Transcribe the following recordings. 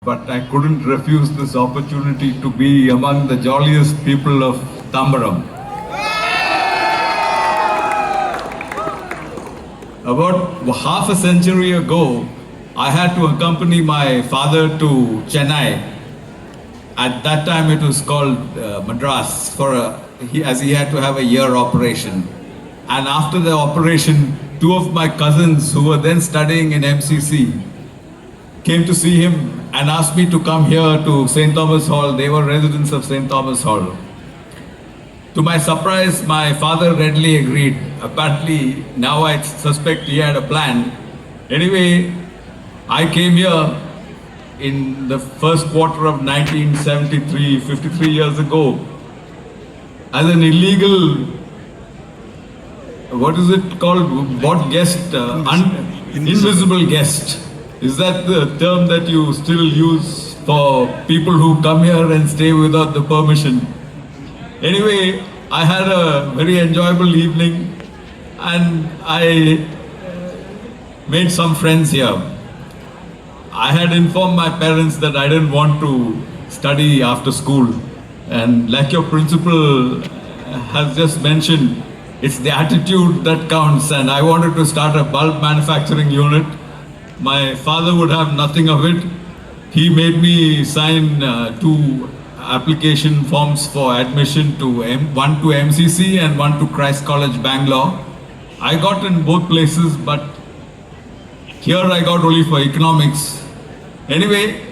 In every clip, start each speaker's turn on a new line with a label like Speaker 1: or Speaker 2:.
Speaker 1: but I couldn't refuse this opportunity to be among the jolliest people of Tambaram. About half a century ago, I had to accompany my father to Chennai. At that time, it was called Madras, as he had to have a year operation. And after the operation, two of my cousins who were then studying in MCC came to see him and asked me to come here to St. Thomas Hall. They were residents of St. Thomas Hall. To my surprise, my father readily agreed. Apparently, now I suspect he had a plan. Anyway, I came here in the first quarter of 1973, 53 years ago, as an illegal, what is it called? What guest? Invisible guest. Is that the term that you still use for people who come here and stay without the permission? Anyway, I had a very enjoyable evening and I made some friends here. I had informed my parents that I didn't want to study after school. And like your principal has just mentioned, it's the attitude that counts, and I wanted to start a bulb manufacturing unit. My father would have nothing of it. He made me sign two application forms for admission to one to MCC and one to Christ College, Bangalore. I got in both places, but here I got only for economics. Anyway,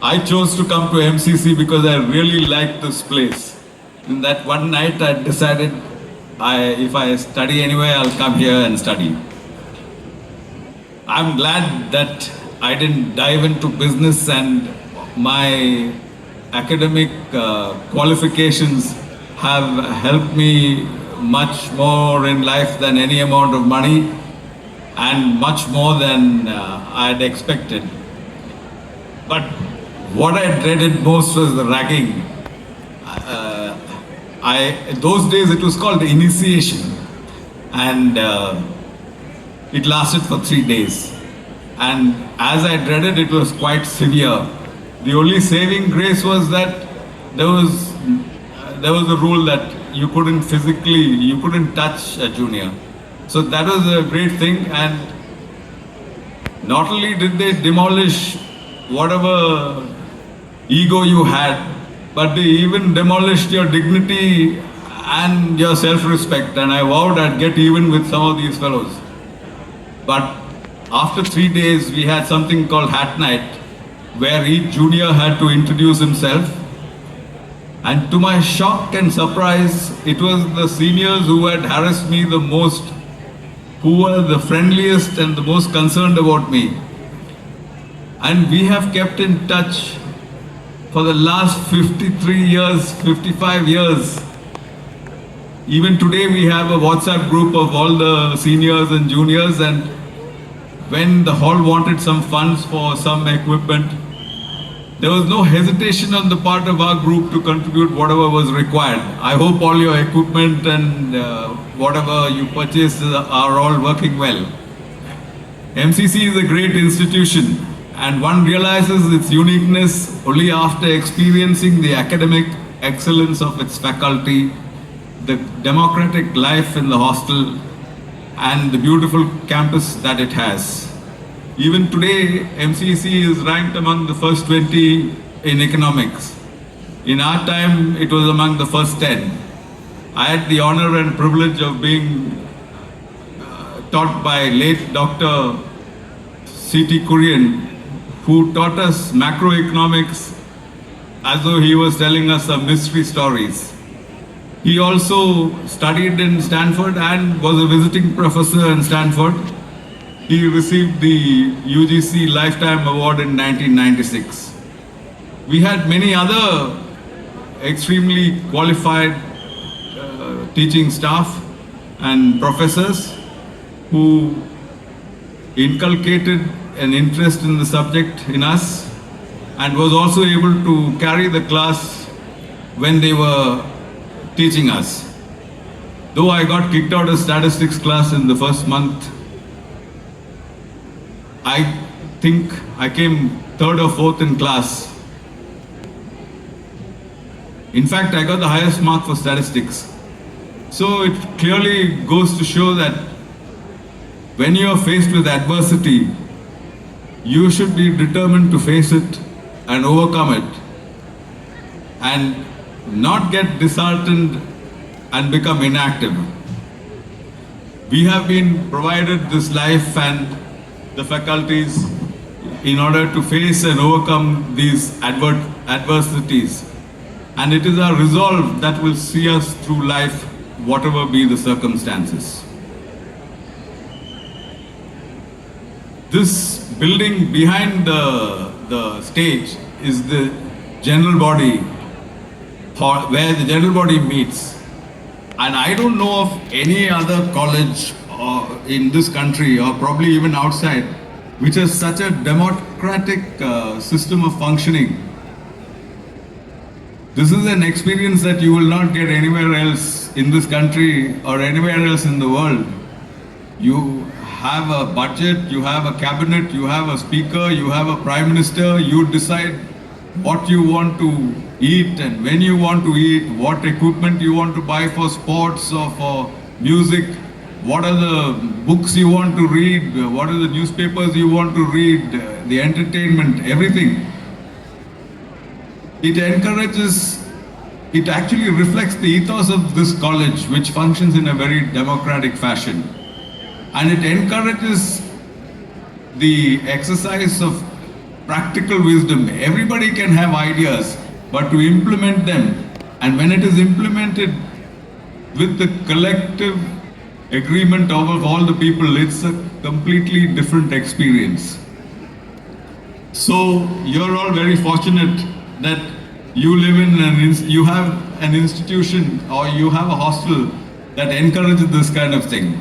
Speaker 1: I chose to come to MCC because I really liked this place. In that one night, I decided if I study anywhere, I'll come here and study. I'm glad that I didn't dive into business, and my academic qualifications have helped me much more in life than any amount of money, and much more than I had expected. But what I dreaded most was the ragging. Those days it was called initiation, and it lasted for 3 days. And as I dreaded, it was quite severe. The only saving grace was that there was a rule that you couldn't touch a junior. So that was a great thing. And not only did they demolish whatever ego you had, but they even demolished your dignity and your self-respect. And I vowed I'd get even with some of these fellows. But after 3 days, we had something called Hat Night, where each junior had to introduce himself. And to my shock and surprise, it was the seniors who had harassed me the most, who were the friendliest and the most concerned about me. And we have kept in touch for the last 53 years, 55 years. Even today we have a WhatsApp group of all the seniors and juniors, and when the hall wanted some funds for some equipment, there was no hesitation on the part of our group to contribute whatever was required. I hope all your equipment and whatever you purchased are all working well. MCC is a great institution, and one realizes its uniqueness only after experiencing the academic excellence of its faculty, the democratic life in the hostel, and the beautiful campus that it has. Even today, MCC is ranked among the first 20 in economics. In our time, it was among the first 10. I had the honor and privilege of being taught by late Dr. C.T. Kurian, who taught us macroeconomics as though he was telling us some mystery stories. He also studied in Stanford and was a visiting professor in Stanford. He received the UGC Lifetime Award in 1996. We had many other extremely qualified teaching staff and professors who inculcated an interest in the subject in us, and was also able to carry the class when they were teaching us. Though I got kicked out of statistics class in the first month, I think I came third or fourth in class. In fact, I got the highest mark for statistics. So it clearly goes to show that when you are faced with adversity, you should be determined to face it and overcome it, and not get disheartened and become inactive. We have been provided this life and the faculties in order to face and overcome these adversities. And it is our resolve that will see us through life, whatever be the circumstances. This building behind the stage is the general body, where the general body meets. And I don't know of any other college in this country, or probably even outside, which has such a democratic system of functioning. This is an experience that you will not get anywhere else in this country or anywhere else in the world. You have a budget, you have a cabinet, you have a speaker, you have a prime minister, you decide what you want to eat and when you want to eat, what equipment you want to buy for sports or for music, what are the books you want to read, what are the newspapers you want to read, the entertainment, everything. It encourages, it actually reflects the ethos of this college, which functions in a very democratic fashion. And it encourages the exercise of practical wisdom. Everybody can have ideas, but to implement them, and when it is implemented with the collective agreement of all the people, it's a completely different experience. So you're all very fortunate that you live in you have an institution or you have a hostel that encourages this kind of thing.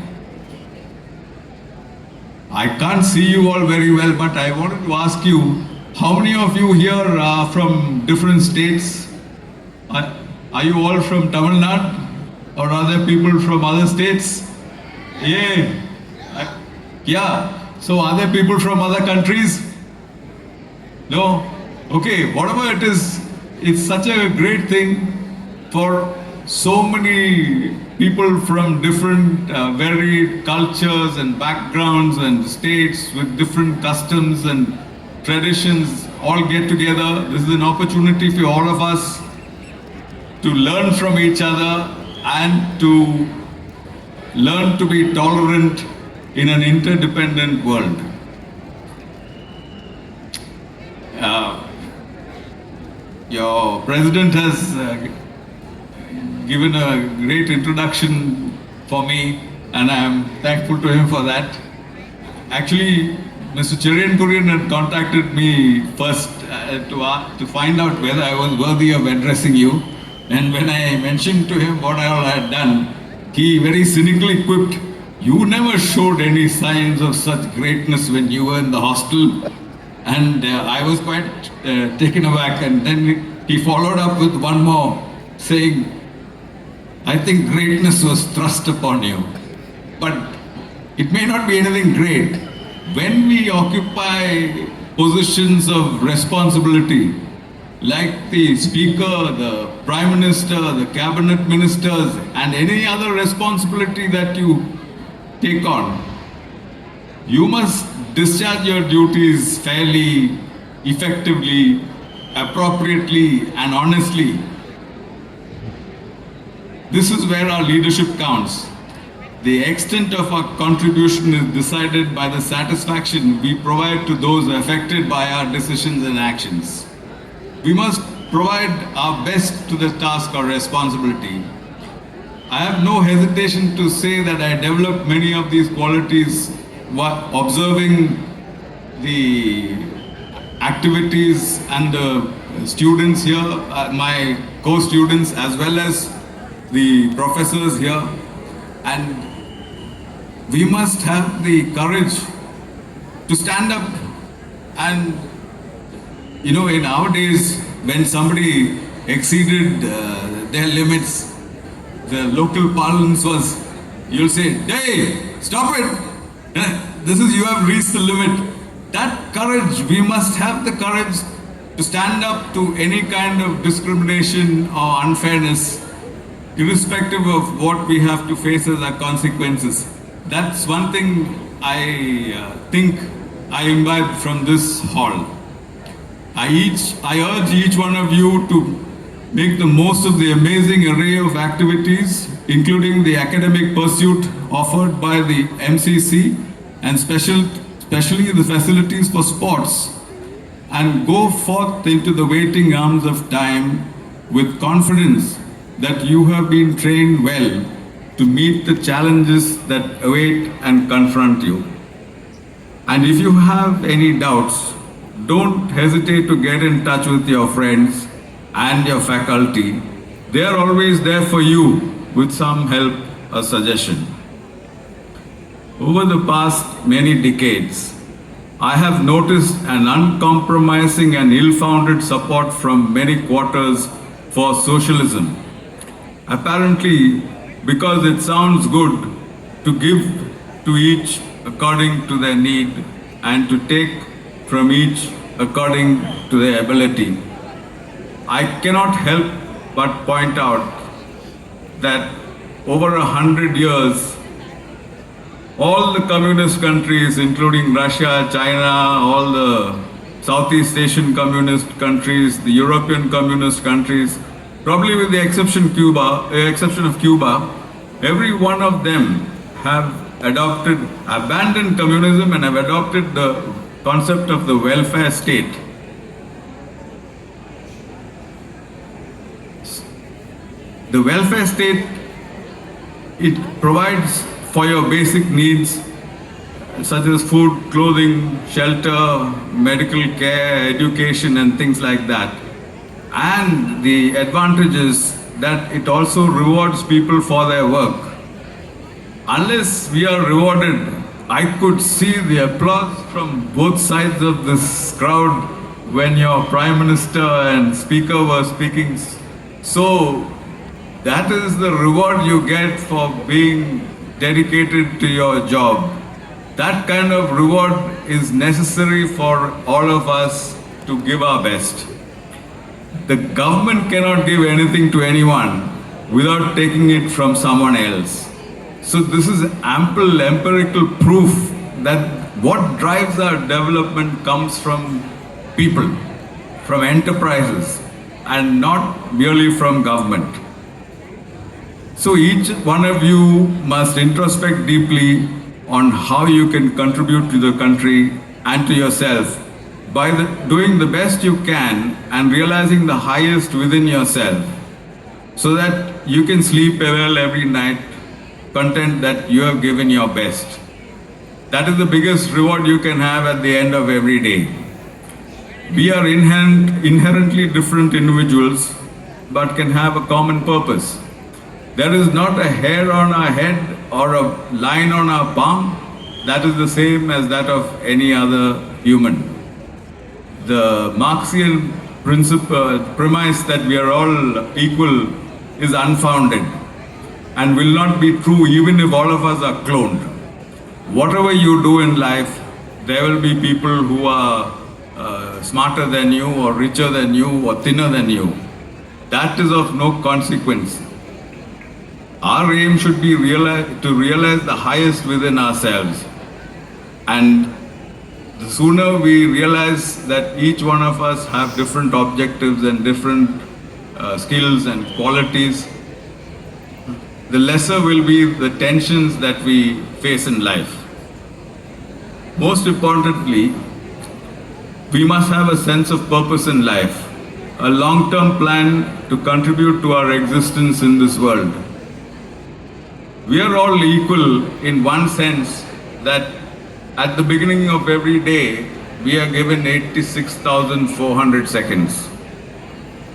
Speaker 1: I can't see you all very well, but I wanted to ask you, how many of you here are from different states? Are you all from Tamil Nadu? Or are there people from other states? Yeah. Yeah. So are there people from other countries? No? Okay, whatever it is, it's such a great thing for so many people from different varied cultures and backgrounds and states with different customs and traditions all get together. This is an opportunity for all of us to learn from each other and to learn to be tolerant in an interdependent world. Your president has given a great introduction for me, and I am thankful to him for that. Actually, Mr. Cherian Kurian had contacted me first to find out whether I was worthy of addressing you. And when I mentioned to him what I all had done, he very cynically quipped, "You never showed any signs of such greatness when you were in the hostel." And I was quite taken aback. And then he followed up with one more, saying, "I think greatness was thrust upon you. But it may not be anything great. When we occupy positions of responsibility, like the speaker, the prime minister, the cabinet ministers, and any other responsibility that you take on, you must discharge your duties fairly, effectively, appropriately, and honestly. This is where our leadership counts. The extent of our contribution is decided by the satisfaction we provide to those affected by our decisions and actions. We must provide our best to the task or responsibility. I have no hesitation to say that I developed many of these qualities while observing the activities and the students here, my co-students as well as the professors here. And we must have the courage to stand up and, in our days, when somebody exceeded their limits, the local parlance was, you'll say, "Hey, stop it! You have reached the limit." That courage, we must have the courage to stand up to any kind of discrimination or unfairness, irrespective of what we have to face as our consequences. That's one thing I think I imbibe from this hall. I urge each one of you to make the most of the amazing array of activities, including the academic pursuit offered by the MCC and especially the facilities for sports, and go forth into the waiting arms of time with confidence that you have been trained well to meet the challenges that await and confront you. And if you have any doubts, don't hesitate to get in touch with your friends and your faculty. They are always there for you with some help or suggestion. Over the past many decades, I have noticed an uncompromising and ill-founded support from many quarters for socialism. Apparently, because it sounds good to give to each according to their need and to take from each according to their ability. I cannot help but point out that over 100 years, all the communist countries, including Russia, China, all the Southeast Asian communist countries, the European communist countries, probably with the exception of Cuba, every one of them have abandoned communism and have adopted the concept of the welfare state. The welfare state, it provides for your basic needs such as food, clothing, shelter, medical care, education and things like that. And the advantage is that it also rewards people for their work. Unless we are rewarded, I could see the applause from both sides of this crowd when your Prime Minister and Speaker were speaking. So that is the reward you get for being dedicated to your job. That kind of reward is necessary for all of us to give our best. The government cannot give anything to anyone without taking it from someone else. So this is ample empirical proof that what drives our development comes from people, from enterprises, and not merely from government. So each one of you must introspect deeply on how you can contribute to the country and to yourself by doing the best you can and realizing the highest within yourself, so that you can sleep well every night, content that you have given your best. That is the biggest reward you can have at the end of every day. We are inherently different individuals, but can have a common purpose. There is not a hair on our head or a line on our palm that is the same as that of any other human. The Marxian premise that we are all equal is unfounded and will not be true even if all of us are cloned. Whatever you do in life, there will be people who are smarter than you or richer than you or thinner than you. That is of no consequence. Our aim should be to realize the highest within ourselves. And the sooner we realize that each one of us have different objectives and different skills and qualities, the lesser will be the tensions that we face in life. Most importantly, we must have a sense of purpose in life, a long-term plan to contribute to our existence in this world. We are all equal in one sense that at the beginning of every day, we are given 86,400 seconds.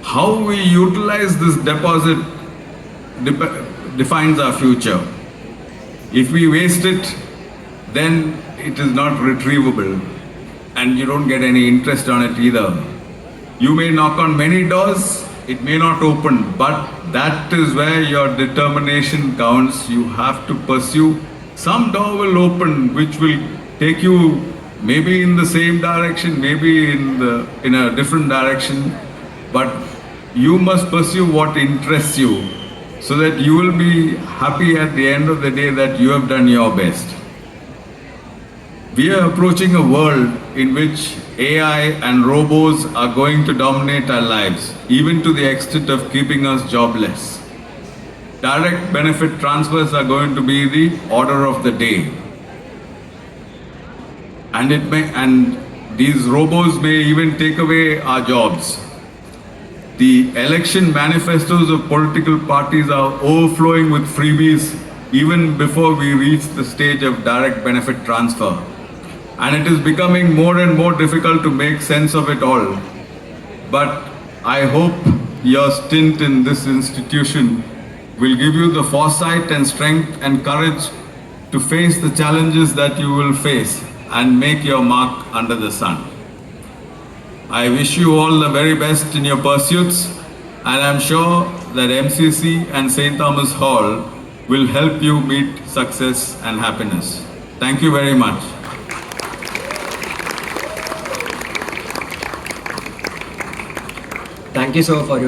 Speaker 1: How we utilize this deposit defines our future. If we waste it, then it is not retrievable and you don't get any interest on it either. You may knock on many doors, it may not open, but that is where your determination counts. You have to pursue. Some door will open which will take you maybe in the same direction, maybe in a different direction, but you must pursue what interests you so that you will be happy at the end of the day that you have done your best. We are approaching a world in which AI and robots are going to dominate our lives, even to the extent of keeping us jobless. Direct benefit transfers are going to be the order of the day. And these robots may even take away our jobs. The election manifestos of political parties are overflowing with freebies even before we reach the stage of direct benefit transfer. And it is becoming more and more difficult to make sense of it all. But I hope your stint in this institution will give you the foresight and strength and courage to face the challenges that you will face and make your mark under the sun. I wish you all the very best in your pursuits, and I'm sure that MCC and St. Thomas Hall will help you meet success and happiness. Thank you very much.
Speaker 2: Thank you, sir, for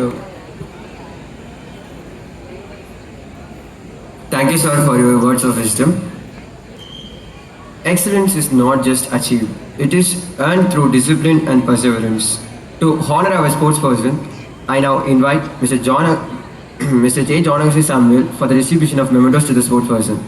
Speaker 2: your words of wisdom. Excellence is not just achieved, it is earned through discipline and perseverance. To honor our sportsperson, I now invite Mr. J. John Samuel for the distribution of mementos to the sportsperson.